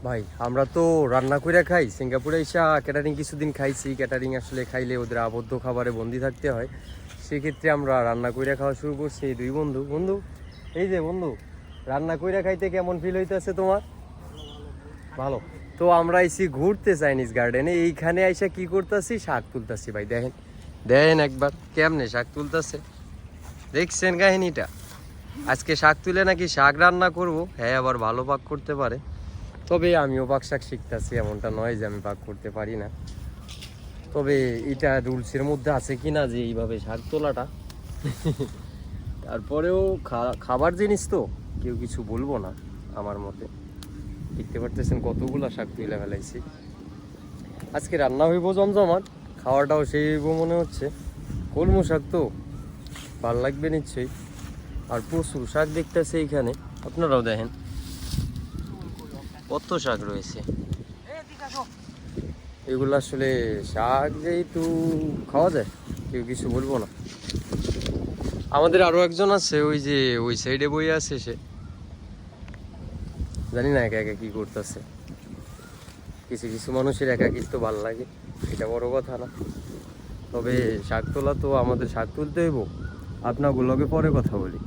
ভাই আমরা তো রান্না করে খাই। সিঙ্গাপুরে এসে ক্যাটারিং কিছুদিন খাইছি। ক্যাটারিং আসলে খাইলে ওদের আবদ্ধ খাবারে বন্দি থাকতে হয়, সেক্ষেত্রে আমরা রান্না করে খাওয়া শুরু করছি। এই দুই বন্ধু বন্ধু এই যে বন্ধু, রান্না করে খাইতে কেমন ফিল হইতেছে তোমার? ভালো। তো আমরা আইছি ঘুরতে চাইনিজ গার্ডেনে। এইখানে আইসা কি করতেছি, শাক তুলতেছি। ভাই দেখেন, দেখেন একবার কেমনে শাক তুলতেছে, দেখছেন কাহিনীটা? আজকে শাক তুলে নাকি শাক রান্না করব। হ্যাঁ, আবার ভালো পাক করতে পারে। তবে আমিও পাক শাক শিখতেছি, এমনটা নয় যে আমি পাক করতে পারি না। তবে এটা রুলসের মধ্যে আছে কি না যে এইভাবে শাক তোলাটা। তারপরেও খাবার জিনিস তো কেউ কিছু বলবো না আমার মতে। দেখতে পারতেছেন কতগুলা শাক তুলে ফেলাইছি। আজকে রান্না হইব জমজমাট, খাওয়াটাও সেই হইব মনে হচ্ছে। কলমু শাক তো ভাল লাগবে নিশ্চয়ই। আর প্রচুর শাক দেখতেছে এইখানে, আপনারাও দেখেন কত শাক রয়েছে। এগুলো আসলে শাক যেহেতু খাওয়া যায়, কেউ কিছু বলবো না। আমাদের আরো একজন আছে, ওই যে ওই সাইডে বই আছে, সে জানি না একা একা কি করতেছে। কিছু কিছু মানুষের একাকিত্ব ভাল লাগে, এটা বড় কথা না। তবে শাক তোলা তো আমাদের, শাক তুলতে হইব। আপনাগুলোকে পরে কথা বলি।